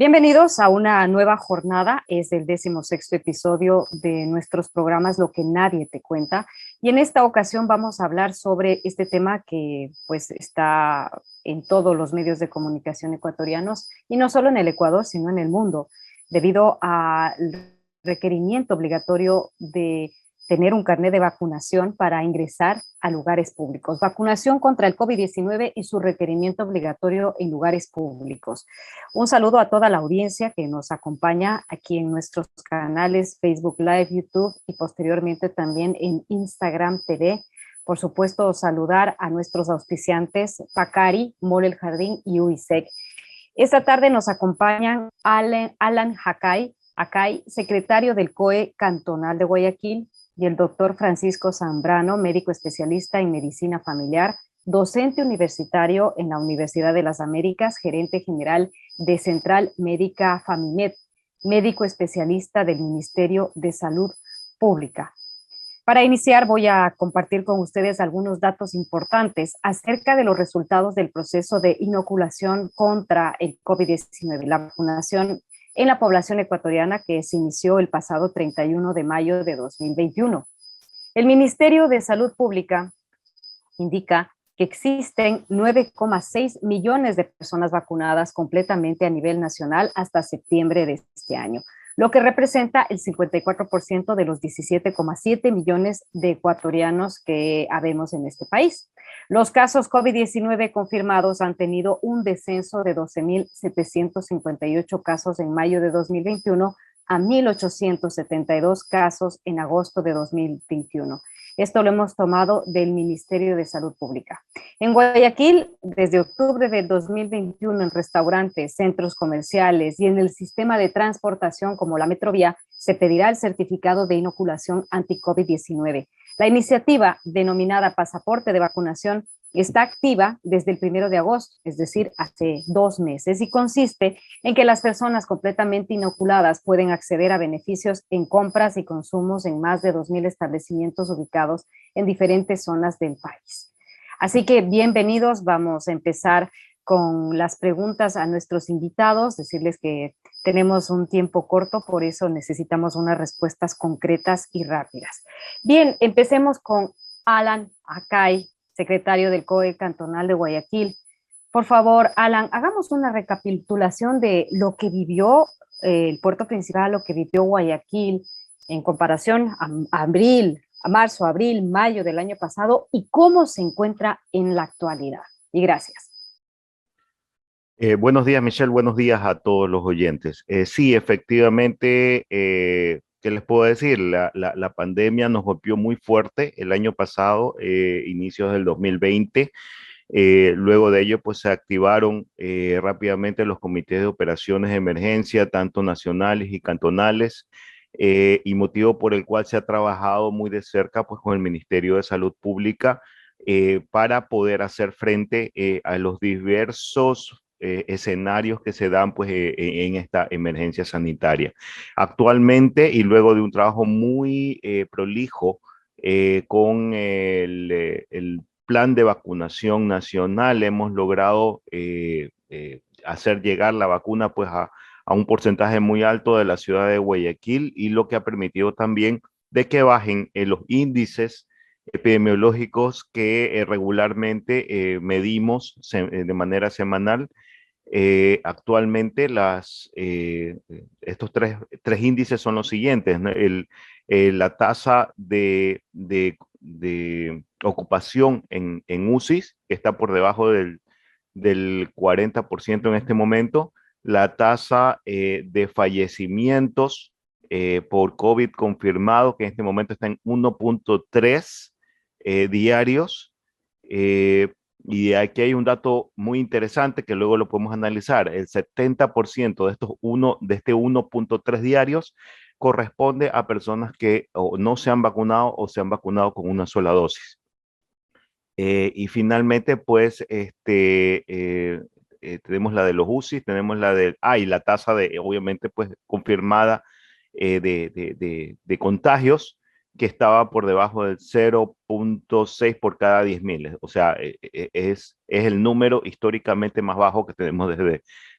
Bienvenidos a una nueva jornada, es el 16º episodio de nuestros programas Lo que nadie te cuenta, y en esta ocasión vamos a hablar sobre este tema que pues está en todos los medios de comunicación ecuatorianos, y no solo en el Ecuador, sino en el mundo, debido al requerimiento obligatorio de tener un carnet de vacunación para ingresar a lugares públicos. Vacunación contra el COVID-19 y su requerimiento obligatorio en lugares públicos. Un saludo a toda la audiencia que nos acompaña aquí en nuestros canales Facebook Live, YouTube y posteriormente también en Instagram TV. Por supuesto, saludar a nuestros auspiciantes Pacari, Mole El Jardín y UISEC. Esta tarde nos acompañan Alan Acay, secretario del COE Cantonal de Guayaquil, y el doctor Francisco Zambrano, médico especialista en medicina familiar, docente universitario en la Universidad de las Américas, gerente general de Central Médica Famimed, médico especialista del Ministerio de Salud Pública. Para iniciar, voy a compartir con ustedes algunos datos importantes acerca de los resultados del proceso de inoculación contra el COVID-19, la vacunación en la población ecuatoriana que se inició el pasado 31 de mayo de 2021. El Ministerio de Salud Pública indica que existen 9,6 millones de personas vacunadas completamente a nivel nacional hasta septiembre de este año, lo que representa el 54% de los 17,7 millones de ecuatorianos que habemos en este país. Los casos COVID-19 confirmados han tenido un descenso de 12.758 casos en mayo de 2021 a 1.872 casos en agosto de 2021. Esto lo hemos tomado del Ministerio de Salud Pública. En Guayaquil, desde octubre de 2021, en restaurantes, centros comerciales y en el sistema de transportación como la Metrovía, se pedirá el certificado de inoculación anti-COVID-19. La iniciativa, denominada Pasaporte de Vacunación, está activa desde el 1 de agosto, es decir, hace 2 meses, y consiste en que las personas completamente inoculadas pueden acceder a beneficios en compras y consumos en más de 2.000 establecimientos ubicados en diferentes zonas del país. Así que bienvenidos, vamos a empezar con las preguntas a nuestros invitados, decirles que tenemos un tiempo corto, por eso necesitamos unas respuestas concretas y rápidas. Bien, empecemos con Alan Acay, secretario del COE Cantonal de Guayaquil. Por favor, Alan, hagamos una recapitulación de lo que vivió el puerto principal, lo que vivió Guayaquil en comparación a marzo, abril, mayo del año pasado y cómo se encuentra en la actualidad. Y gracias. Buenos días, Michelle. Buenos días a todos los oyentes. Sí, efectivamente, ¿qué les puedo decir? La pandemia nos golpeó muy fuerte el año pasado, inicios del 2020. Luego de ello, pues se activaron rápidamente los comités de operaciones de emergencia, tanto nacionales y cantonales, y motivo por el cual se ha trabajado muy de cerca pues, con el Ministerio de Salud Pública para poder hacer frente a los diversos escenarios que se dan pues, en esta emergencia sanitaria. Actualmente, y luego de un trabajo muy prolijo con el plan de vacunación nacional, hemos logrado hacer llegar la vacuna pues, a un porcentaje muy alto de la ciudad de Guayaquil, y lo que ha permitido también de que bajen los índices epidemiológicos que regularmente medimos de manera semanal. Actualmente estos tres índices son los siguientes, ¿no? La tasa de ocupación en UCIs, que está por debajo del 40% en este momento, la tasa de fallecimientos por COVID confirmado, que en este momento está en 1.3 diarios. Y aquí hay un dato muy interesante que luego lo podemos analizar. El 70% de este 1.3 diarios corresponde a personas que o no se han vacunado o se han vacunado con una sola dosis. Y finalmente, pues, tenemos la de los UCI, tenemos y la tasa obviamente, pues, confirmada de contagios, que estaba por debajo del 0.6 por cada 10.000. O sea, es el número históricamente más bajo que tenemos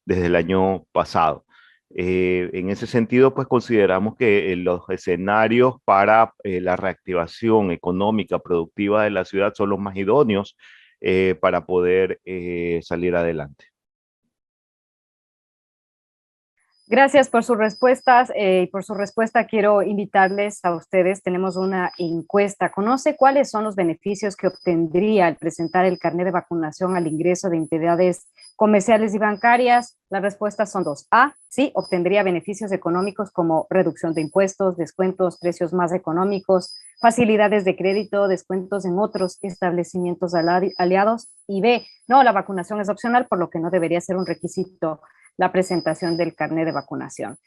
desde el año pasado. En ese sentido, pues consideramos que los escenarios para la reactivación económica, productiva de la ciudad son los más idóneos para poder salir adelante. Gracias por sus respuestas y por su respuesta quiero invitarles a ustedes. Tenemos una encuesta. ¿Conoce cuáles son los beneficios que obtendría al presentar el carnet de vacunación al ingreso de entidades comerciales y bancarias? Las respuestas son dos. A, sí, obtendría beneficios económicos como reducción de impuestos, descuentos, precios más económicos, facilidades de crédito, descuentos en otros establecimientos aliados. Y B, no, la vacunación es opcional, por lo que no debería ser un requisito la presentación del carnet de vacunación.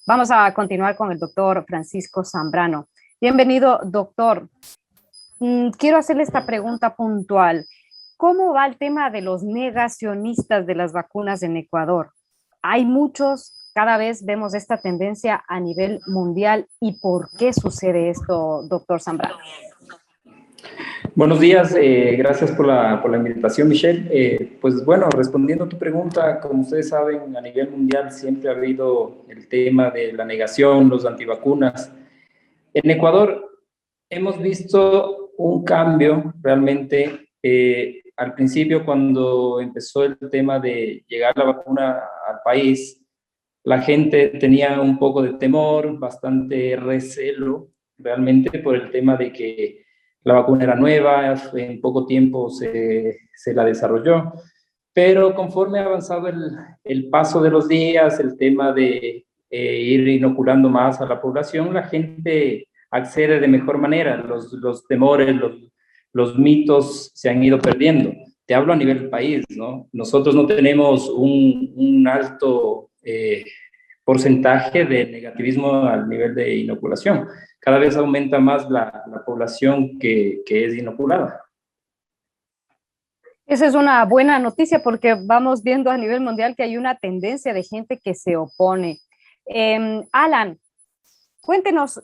Vamos a continuar con el doctor Francisco Zambrano. Bienvenido, doctor. Quiero hacerle esta pregunta puntual. ¿Cómo va el tema de los negacionistas de las vacunas en Ecuador? Hay muchos, cada vez vemos esta tendencia a nivel mundial. ¿Y por qué sucede esto, doctor Zambrano? Buenos días, gracias por la invitación, Michelle. Pues bueno, respondiendo a tu pregunta, como ustedes saben, a nivel mundial siempre ha habido el tema de la negación, los antivacunas. En Ecuador hemos visto un cambio realmente. Al principio, cuando empezó el tema de llegar la vacuna al país, la gente tenía un poco de temor, bastante recelo, realmente por el tema de que la vacuna era nueva, en poco tiempo se la desarrolló, pero conforme ha avanzado el paso de los días, el tema de ir inoculando más a la población, la gente accede de mejor manera, los temores, los mitos se han ido perdiendo. Te hablo a nivel país, ¿no? Nosotros no tenemos un alto porcentaje de negativismo al nivel de inoculación. Cada vez aumenta más la población que es inoculada. Esa es una buena noticia porque vamos viendo a nivel mundial que hay una tendencia de gente que se opone. Alan, cuéntenos,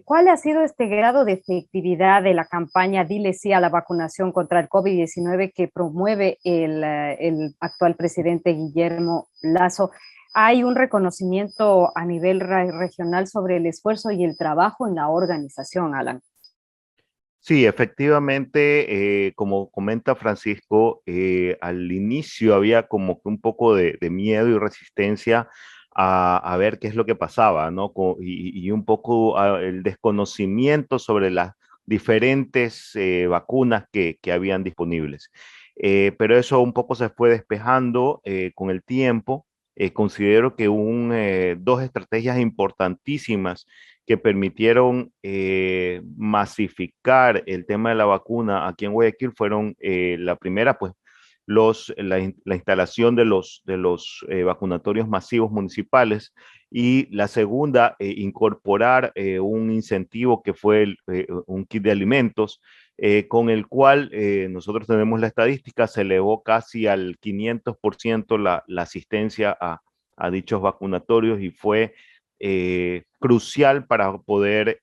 ¿cuál ha sido este grado de efectividad de la campaña Dile sí a la vacunación contra el COVID-19 que promueve el actual presidente Guillermo Lasso? ¿Hay un reconocimiento a nivel regional sobre el esfuerzo y el trabajo en la organización, Alan? Sí, efectivamente, como comenta Francisco, al inicio había como que un poco de miedo y resistencia a ver qué es lo que pasaba, ¿no? Y un poco el desconocimiento sobre las diferentes vacunas que habían disponibles. Pero eso un poco se fue despejando con el tiempo. Considero que dos estrategias importantísimas que permitieron masificar el tema de la vacuna aquí en Guayaquil fueron la primera, pues la instalación de los vacunatorios masivos municipales y la segunda, incorporar un incentivo que fue un kit de alimentos con el cual nosotros tenemos la estadística, se elevó casi al 500% la asistencia a dichos vacunatorios y fue crucial para poder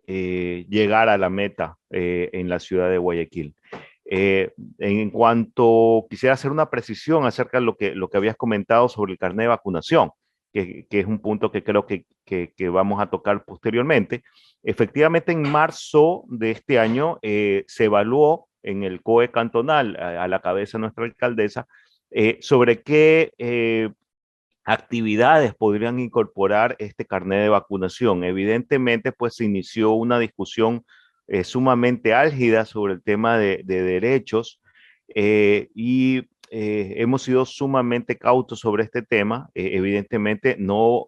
llegar a la meta en la ciudad de Guayaquil. En cuanto quisiera hacer una precisión acerca de lo que habías comentado sobre el carnet de vacunación, que es un punto que creo que vamos a tocar posteriormente. Efectivamente, en marzo de este año se evaluó en el COE cantonal, a la cabeza de nuestra alcaldesa, sobre qué actividades podrían incorporar este carnet de vacunación. Evidentemente, pues se inició una discusión sumamente álgida sobre el tema de derechos y hemos sido sumamente cautos sobre este tema. Evidentemente, no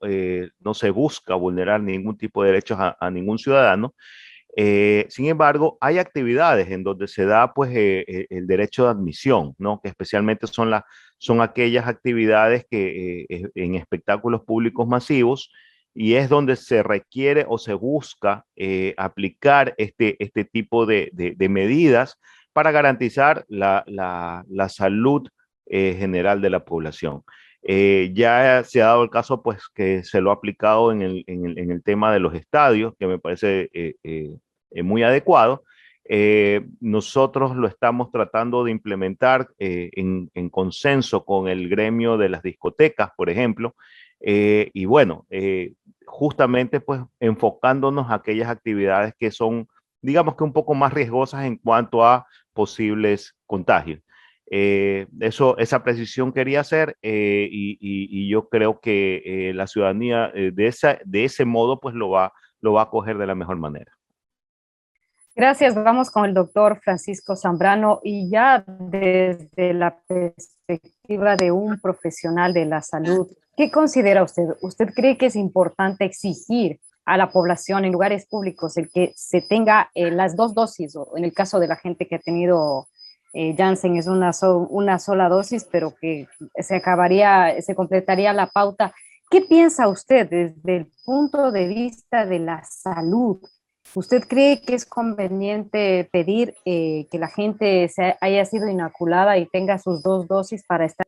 se busca vulnerar ningún tipo de derechos a ningún ciudadano. Sin embargo, hay actividades en donde se da pues el derecho de admisión, ¿no? Que especialmente son aquellas actividades que en espectáculos públicos masivos y es donde se requiere o se busca aplicar este tipo de medidas para garantizar la salud general de la población. Ya se ha dado el caso, pues, que se lo ha aplicado en el tema de los estadios, que me parece muy adecuado. Nosotros lo estamos tratando de implementar en consenso con el gremio de las discotecas, por ejemplo, Y bueno, justamente pues enfocándonos a aquellas actividades que son, digamos que un poco más riesgosas en cuanto a posibles contagios. Esa precisión quería hacer y yo creo que la ciudadanía de ese modo pues lo va a coger de la mejor manera. Gracias. Vamos con el doctor Francisco Zambrano y ya desde la perspectiva de un profesional de la salud, ¿qué considera usted? ¿Usted cree que es importante exigir a la población en lugares públicos el que se tenga las dos dosis, o en el caso de la gente que ha tenido Janssen es una sola dosis, pero que se completaría la pauta? ¿Qué piensa usted desde el punto de vista de la salud? ¿Usted cree que es conveniente pedir que la gente haya sido inoculada y tenga sus dos dosis para estar?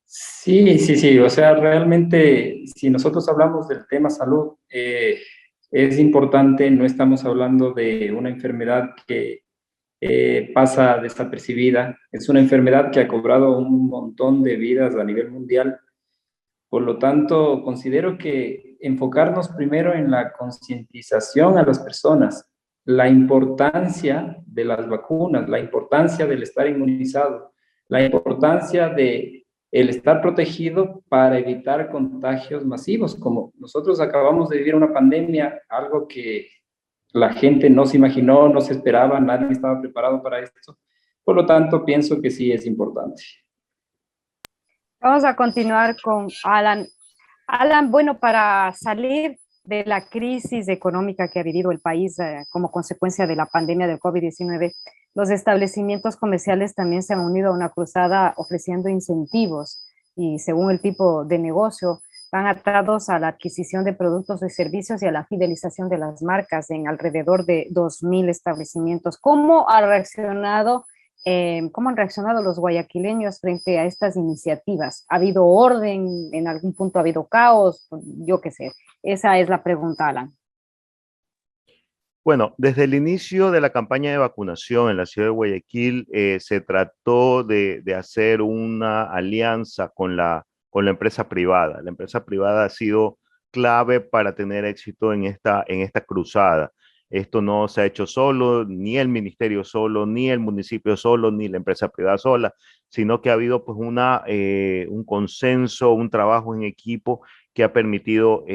Sí, sí, sí. O sea, realmente, si nosotros hablamos del tema salud, es importante, no estamos hablando de una enfermedad que pasa desapercibida. Es una enfermedad que ha cobrado un montón de vidas a nivel mundial. Por lo tanto, considero que enfocarnos primero en la concientización a las personas, la importancia de las vacunas, la importancia del estar inmunizado, la importancia de el estar protegido para evitar contagios masivos, como nosotros acabamos de vivir una pandemia, algo que la gente no se imaginó, no se esperaba, nadie estaba preparado para esto. Por lo tanto, pienso que sí es importante. Vamos a continuar con Alan. Alan, bueno, para salir de la crisis económica que ha vivido el país como consecuencia de la pandemia del COVID-19, los establecimientos comerciales también se han unido a una cruzada ofreciendo incentivos y según el tipo de negocio van atados a la adquisición de productos y servicios y a la fidelización de las marcas en alrededor de 2.000 establecimientos. ¿Cómo han reaccionado los guayaquileños frente a estas iniciativas? ¿Ha habido orden? ¿En algún punto ha habido caos? Yo qué sé. Esa es la pregunta, Alan. Bueno, desde el inicio de la campaña de vacunación en la ciudad de Guayaquil, se trató de hacer una alianza con la empresa privada. La empresa privada ha sido clave para tener éxito en esta cruzada. Esto no se ha hecho solo, ni el ministerio solo, ni el municipio solo, ni la empresa privada sola, sino que ha habido pues un consenso, un trabajo en equipo que ha permitido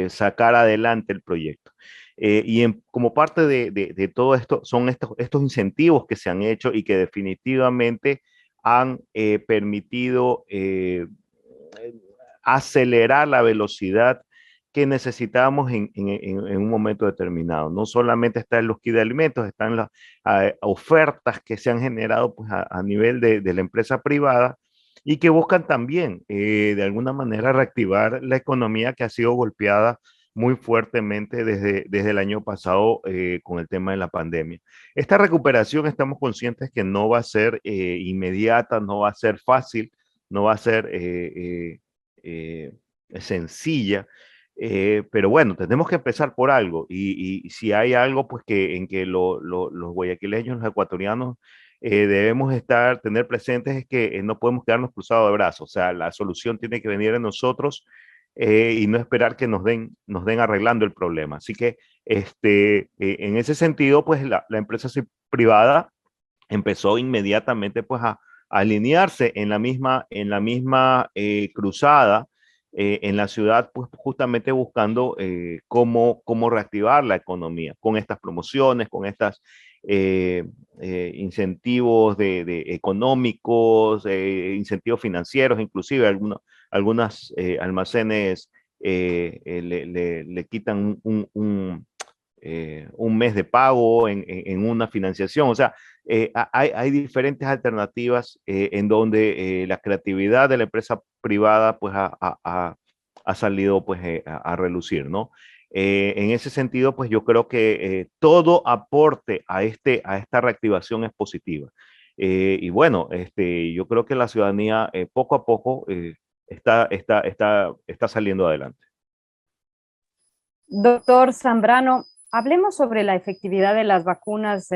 sacar adelante el proyecto. Como parte de todo esto, son estos incentivos que se han hecho y que definitivamente han permitido acelerar la velocidad que necesitamos en un momento determinado. No solamente está el los kits de alimentos, están las ofertas que se han generado pues, a nivel de la empresa privada y que buscan también, de alguna manera, reactivar la economía que ha sido golpeada muy fuertemente desde el año pasado con el tema de la pandemia. Esta recuperación estamos conscientes que no va a ser inmediata, no va a ser fácil, no va a ser sencilla, pero bueno, tenemos que empezar por algo y si hay algo pues en que los guayaquileños, los ecuatorianos, tener presentes es que no podemos quedarnos cruzados de brazos, o sea, la solución tiene que venir de nosotros y no esperar que nos den arreglando el problema. Así que en ese sentido, pues la empresa privada empezó inmediatamente pues a alinearse en la misma cruzada en la ciudad, pues justamente buscando cómo reactivar la economía con estas promociones, con estas incentivos económicos, incentivos financieros, inclusive algunas almacenes le quitan un mes de pago en una financiación. O sea, hay diferentes alternativas en donde la creatividad de la empresa privada pues ha salido pues a relucir, ¿no? En ese sentido, pues yo creo que todo aporte a esta reactivación es positiva. Y bueno, yo creo que la ciudadanía poco a poco está saliendo adelante. Doctor Zambrano, hablemos sobre la efectividad de las vacunas,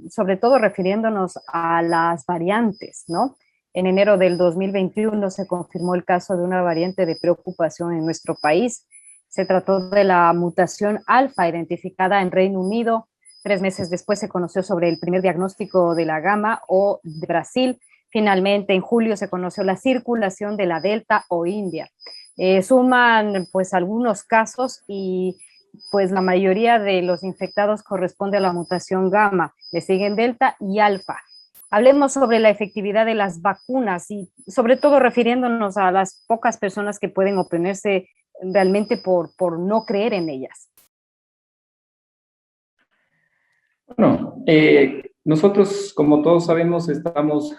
sobre todo refiriéndonos a las variantes, ¿no? En enero del 2021 se confirmó el caso de una variante de preocupación en nuestro país. Se trató de la mutación alfa identificada en Reino Unido. 3 meses después se conoció sobre el primer diagnóstico de la gamma o de Brasil. Finalmente, en julio se conoció la circulación de la delta o India. Suman pues algunos casos y pues la mayoría de los infectados corresponde a la mutación gamma. Le siguen delta y alfa. Hablemos sobre la efectividad de las vacunas y sobre todo refiriéndonos a las pocas personas que pueden oponerse realmente por no creer en ellas. Bueno, nosotros, como todos sabemos, estamos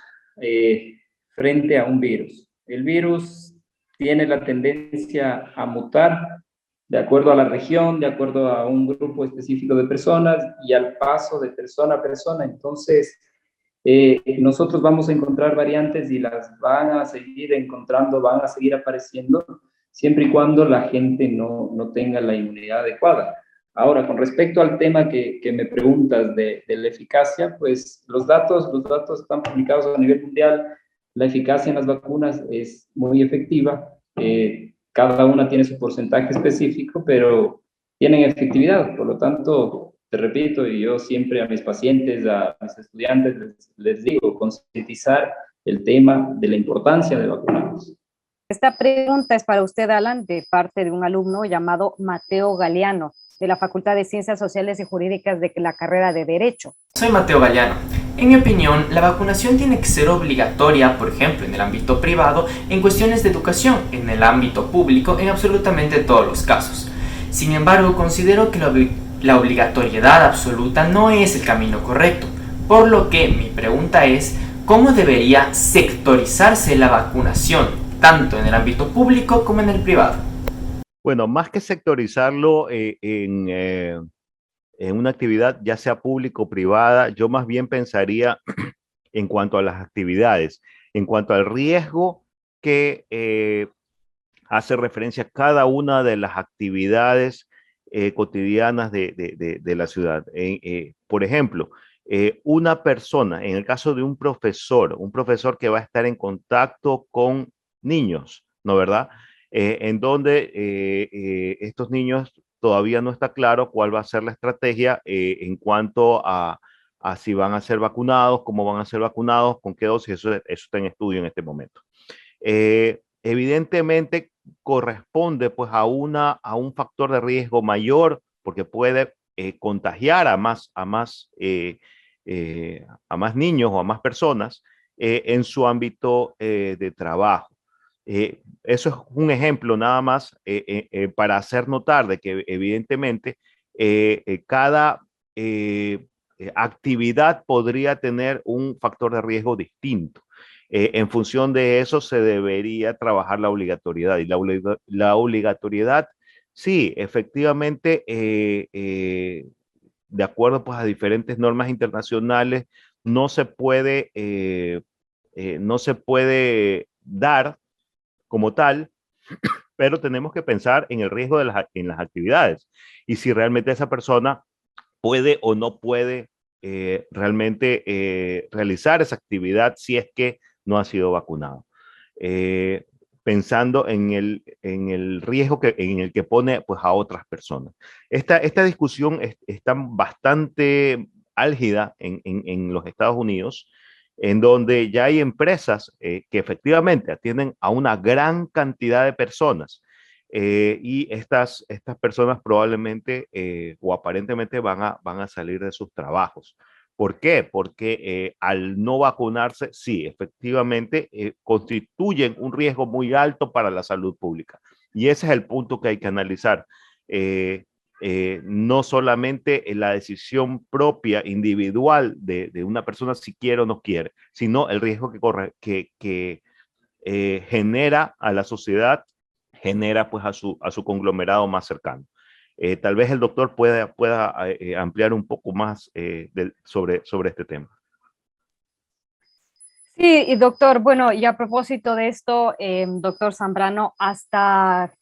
frente a un virus. El virus tiene la tendencia a mutar de acuerdo a la región, de acuerdo a un grupo específico de personas y al paso de persona a persona. Entonces, nosotros vamos a encontrar variantes y las van a seguir encontrando, van a seguir apareciendo, siempre y cuando la gente no tenga la inmunidad adecuada. Ahora, con respecto al tema que me preguntas de la eficacia, pues los datos están publicados a nivel mundial. La eficacia en las vacunas es muy efectiva. Cada una tiene su porcentaje específico, pero tienen efectividad. Por lo tanto, te repito, y yo siempre a mis pacientes, a mis estudiantes, les digo, concientizar el tema de la importancia de vacunarnos. Esta pregunta es para usted, Alan, de parte de un alumno llamado Mateo Galeano, de la Facultad de Ciencias Sociales y Jurídicas de la carrera de Derecho. Soy Mateo Galeano. En mi opinión, la vacunación tiene que ser obligatoria, por ejemplo, en el ámbito privado, en cuestiones de educación, en el ámbito público, en absolutamente todos los casos. Sin embargo, considero que la obligatoriedad absoluta no es el camino correcto, por lo que mi pregunta es, ¿cómo debería sectorizarse la vacunación, tanto en el ámbito público como en el privado? Bueno, más que sectorizarlo en una actividad, ya sea pública o privada, yo más bien pensaría en cuanto a las actividades, en cuanto al riesgo que hace referencia a cada una de las actividades cotidianas de la ciudad. Por ejemplo, una persona, en el caso de un profesor que va a estar en contacto con niños, ¿no verdad? En donde estos niños todavía no está claro cuál va a ser la estrategia en cuanto a si van a ser vacunados, cómo van a ser vacunados, con qué dosis, eso está en estudio en este momento. Evidentemente corresponde pues a un factor de riesgo mayor porque puede contagiar a más niños o a más personas en su ámbito de trabajo. Eso es un ejemplo nada más para hacer notar de que evidentemente cada actividad podría tener un factor de riesgo distinto. En función de eso se debería trabajar la obligatoriedad y la obligatoriedad, sí, efectivamente, de acuerdo pues a diferentes normas internacionales, no se puede dar como tal, pero tenemos que pensar en el riesgo en las actividades y si realmente esa persona puede o no puede realmente realizar esa actividad si es que no ha sido vacunado. Pensando en el riesgo en el que pone pues, a otras personas. Esta discusión está bastante álgida en los Estados Unidos, en donde ya hay empresas que efectivamente atienden a una gran cantidad de personas y estas personas probablemente o aparentemente van a salir de sus trabajos. ¿Por qué? Porque al no vacunarse, sí, efectivamente constituyen un riesgo muy alto para la salud pública. Y ese es el punto que hay que analizar. No solamente la decisión propia, individual de una persona si quiere o no quiere, sino el riesgo que genera a la sociedad, genera pues a su conglomerado más cercano. Tal vez el doctor pueda ampliar un poco más sobre este tema. Sí, y doctor, bueno, y a propósito de esto, doctor Zambrano, hasta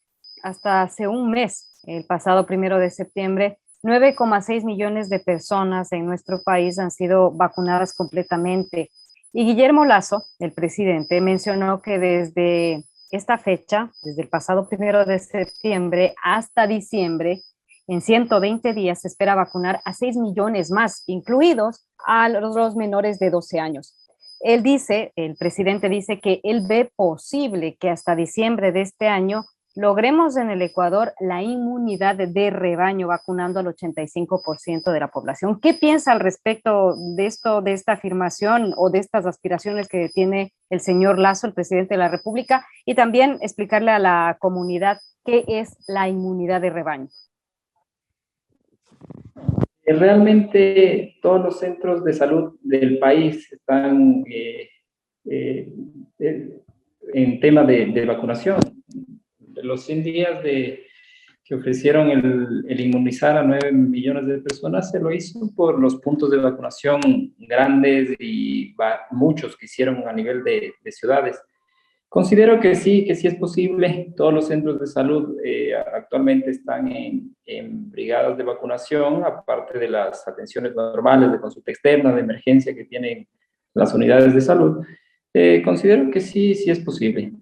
hace un mes, el pasado 1 de septiembre, 9,6 millones de personas en nuestro país han sido vacunadas completamente. Y Guillermo Lasso, el presidente, mencionó que desde esta fecha, desde el pasado 1 de septiembre hasta diciembre, en 120 días se espera vacunar a 6 millones más, incluidos a los menores de 12 años. Él dice, el presidente dice que él ve posible que hasta diciembre de este año logremos en el Ecuador la inmunidad de rebaño, vacunando al 85% de la población. ¿Qué piensa al respecto de esto, de esta afirmación o de estas aspiraciones que tiene el señor Lasso, el presidente de la República? Y también explicarle a la comunidad qué es la inmunidad de rebaño. Realmente todos los centros de salud del país están en tema de vacunación. Los 100 días que ofrecieron el inmunizar a 9 millones de personas se lo hizo por los puntos de vacunación grandes y muchos que hicieron a nivel de ciudades. Considero que sí es posible. Todos los centros de salud actualmente están en brigadas de vacunación, aparte de las atenciones normales de consulta externa, de emergencia que tienen las unidades de salud. Considero que sí es posible.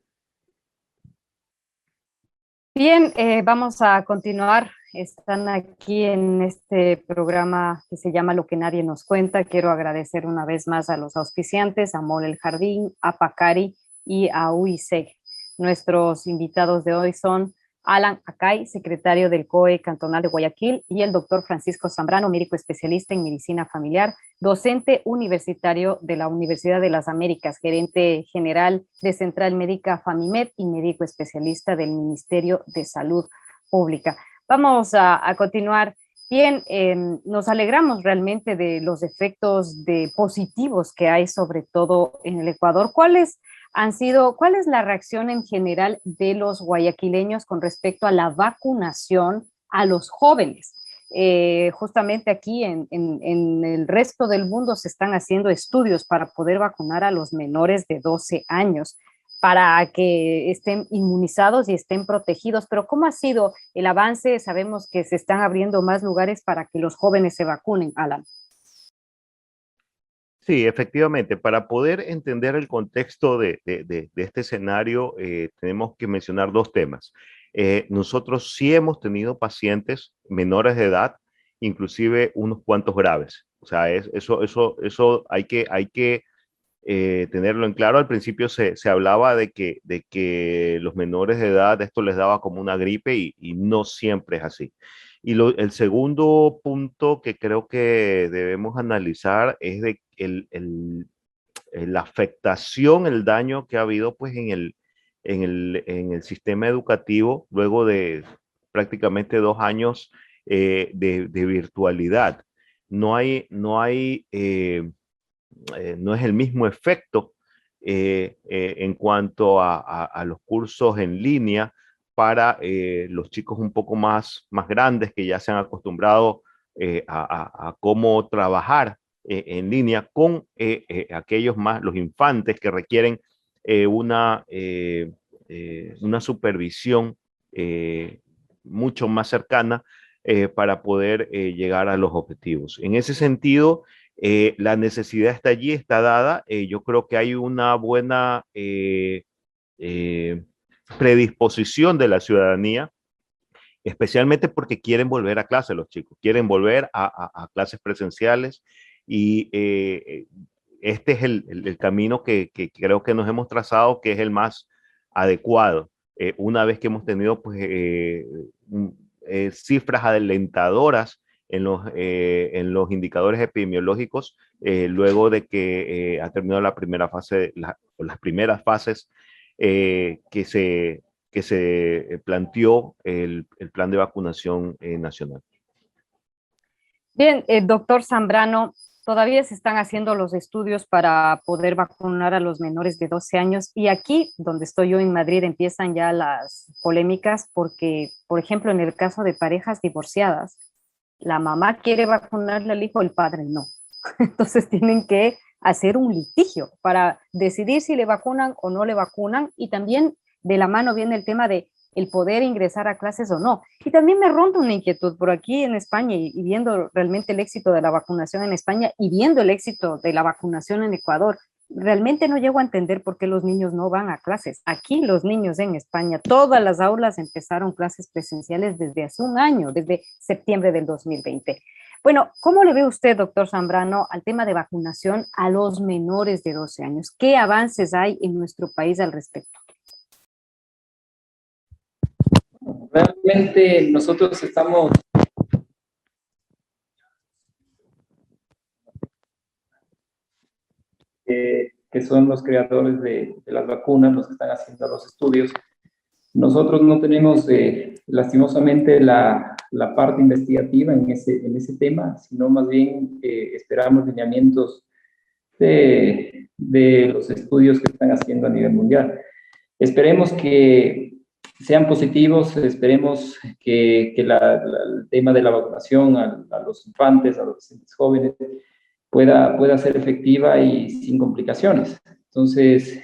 Bien, vamos a continuar. Están aquí en este programa que se llama Lo que nadie nos cuenta. Quiero agradecer una vez más a los auspiciantes, a Mall El Jardín, a Pacari y a UICEG. Nuestros invitados de hoy son Alan Acay, secretario del COE Cantonal de Guayaquil, y el doctor Francisco Zambrano, médico especialista en medicina familiar, docente universitario de la Universidad de las Américas, gerente general de Central Médica Famimed y médico especialista del Ministerio de Salud Pública. Vamos a continuar. Bien, nos alegramos realmente de los efectos positivos que hay, sobre todo en el Ecuador. ¿Cuál es la reacción en general de los guayaquileños con respecto a la vacunación a los jóvenes? Justamente aquí en el resto del mundo se están haciendo estudios para poder vacunar a los menores de 12 años, para que estén inmunizados y estén protegidos. Pero ¿cómo ha sido el avance? Sabemos que se están abriendo más lugares para que los jóvenes se vacunen, Alan. Sí, efectivamente, para poder entender el contexto de este escenario, tenemos que mencionar dos temas. Nosotros sí hemos tenido pacientes menores de edad, inclusive unos cuantos graves. O sea, eso hay que tenerlo en claro. Al principio se hablaba de que los menores de edad esto les daba como una gripe y no siempre es así. Y el segundo punto que creo que debemos analizar es de la afectación, el daño que ha habido pues en el sistema educativo luego de prácticamente 2 años de virtualidad. No es el mismo efecto en cuanto a los cursos en línea para los chicos un poco más grandes que ya se han acostumbrado a cómo trabajar en línea con aquellos los infantes que requieren una supervisión mucho más cercana para poder llegar a los objetivos. En ese sentido, la necesidad está allí, está dada. Yo creo que hay una buena predisposición de la ciudadanía, especialmente porque quieren volver a clase los chicos, quieren volver a clases presenciales y este es el camino que creo que nos hemos trazado, que es el más adecuado. Una vez que hemos tenido pues, cifras alentadoras en los indicadores epidemiológicos, luego de que ha terminado la primera fase, las primeras fases que se planteó el plan de vacunación nacional. Bien, doctor Zambrano, todavía se están haciendo los estudios para poder vacunar a los menores de 12 años y aquí, donde estoy yo en Madrid, empiezan ya las polémicas porque, por ejemplo, en el caso de parejas divorciadas, la mamá quiere vacunarle al hijo, el padre no. Entonces tienen que hacer un litigio para decidir si le vacunan o no le vacunan, y también de la mano viene el tema de el poder ingresar a clases o no. Y también me ronda una inquietud por aquí en España y viendo realmente el éxito de la vacunación en España y viendo el éxito de la vacunación en Ecuador. realmente no llego a entender por qué los niños no van a clases. Aquí los niños en España, todas las aulas empezaron clases presenciales desde hace un año, desde septiembre del 2020. Bueno, ¿cómo le ve usted, doctor Zambrano, al tema de vacunación a los menores de 12 años? ¿Qué avances hay en nuestro país al respecto? Realmente nosotros estamos que son los creadores de las vacunas, los que están haciendo los estudios. Nosotros no tenemos, lastimosamente, la parte investigativa en ese tema, sino más bien esperamos lineamientos de los estudios que están haciendo a nivel mundial. Esperemos que sean positivos, esperemos que el tema de la vacunación a los infantes, a los adolescentes jóvenes, pueda ser efectiva y sin complicaciones. Entonces,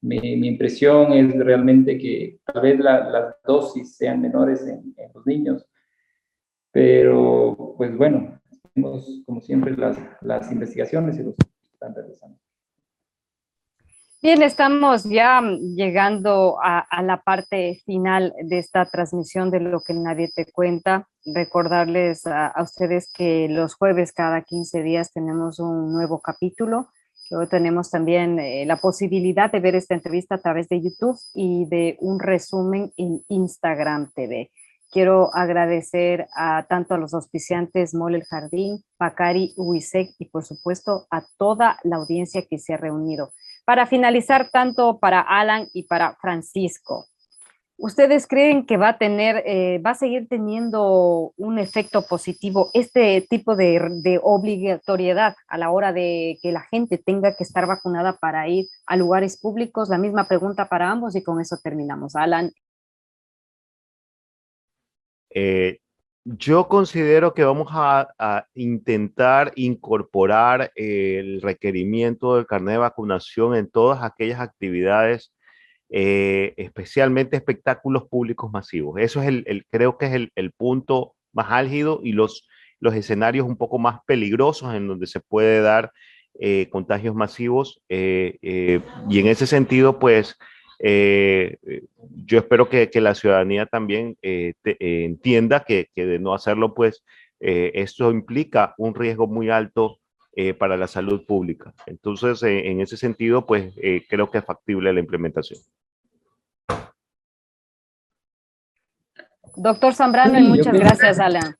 mi impresión es realmente que tal vez las dosis sean menores en los niños, pero pues bueno, tenemos como siempre las investigaciones y los están realizando. Bien, estamos ya llegando a la parte final de esta transmisión de Lo que nadie te cuenta. Recordarles a ustedes que los jueves cada 15 días tenemos un nuevo capítulo. Luego tenemos también la posibilidad de ver esta entrevista a través de YouTube y de un resumen en Instagram TV. Quiero agradecer tanto a los auspiciantes Mole El Jardín, Pacari, Uisec y por supuesto a toda la audiencia que se ha reunido. Para finalizar, tanto para Alan y para Francisco, ¿ustedes creen que va a seguir teniendo un efecto positivo este tipo de obligatoriedad a la hora de que la gente tenga que estar vacunada para ir a lugares públicos? La misma pregunta para ambos y con eso terminamos. Alan. Yo considero que vamos a intentar incorporar el requerimiento del carnet de vacunación en todas aquellas actividades, especialmente espectáculos públicos masivos. Eso es creo que es el punto más álgido y los escenarios un poco más peligrosos en donde se puede dar contagios masivos. Y en ese sentido, pues, yo espero que la ciudadanía también entienda que de no hacerlo, pues, esto implica un riesgo muy alto para la salud pública. Entonces, en ese sentido, pues, creo que es factible la implementación. Doctor Zambrano, Sí, y muchas gracias, Alan.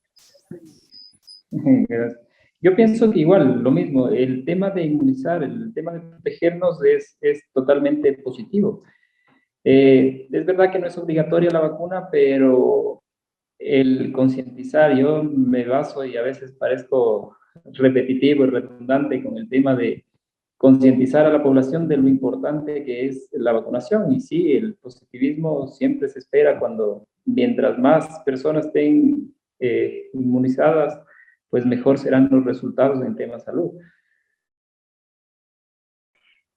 Gracias. Yo pienso que igual, lo mismo, el tema de inmunizar, el tema de protegernos es totalmente positivo. Es verdad que no es obligatoria la vacuna, pero el concientizar, yo me baso y a veces parezco repetitivo y redundante con el tema de concientizar a la población de lo importante que es la vacunación. Y sí, el positivismo siempre se espera mientras más personas estén inmunizadas, pues mejor serán los resultados en tema de salud.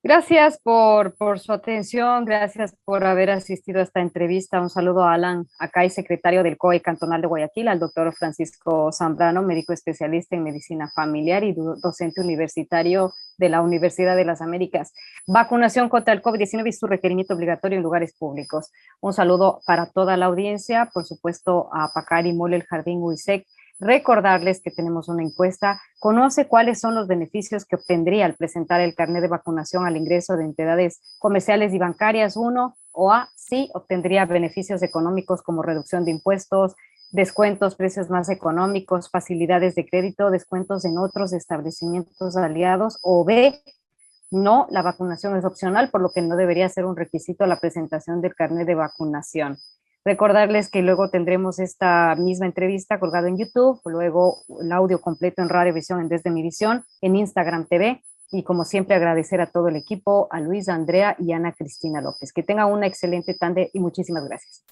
Gracias por su atención, gracias por haber asistido a esta entrevista. Un saludo a Alan Acay, secretario del COE Cantonal de Guayaquil, al doctor Francisco Zambrano, médico especialista en medicina familiar y docente universitario de la Universidad de las Américas. Vacunación contra el COVID-19 y su requerimiento obligatorio en lugares públicos. Un saludo para toda la audiencia, por supuesto a Pacari Mole El Jardín Uisec. Recordarles que tenemos una encuesta. Conoce cuáles son los beneficios que obtendría al presentar el carnet de vacunación al ingreso de entidades comerciales y bancarias. 1, o A, sí, obtendría beneficios económicos como reducción de impuestos, descuentos, precios más económicos, facilidades de crédito, descuentos en otros establecimientos aliados. O B, no, la vacunación es opcional, por lo que no debería ser un requisito la presentación del carnet de vacunación. Recordarles que luego tendremos esta misma entrevista colgada en YouTube, luego el audio completo en Radio Visión en Desde Mi Visión, en Instagram TV, y como siempre agradecer a todo el equipo, a Luis, a Andrea y a Ana Cristina López. Que tengan una excelente tarde y muchísimas gracias.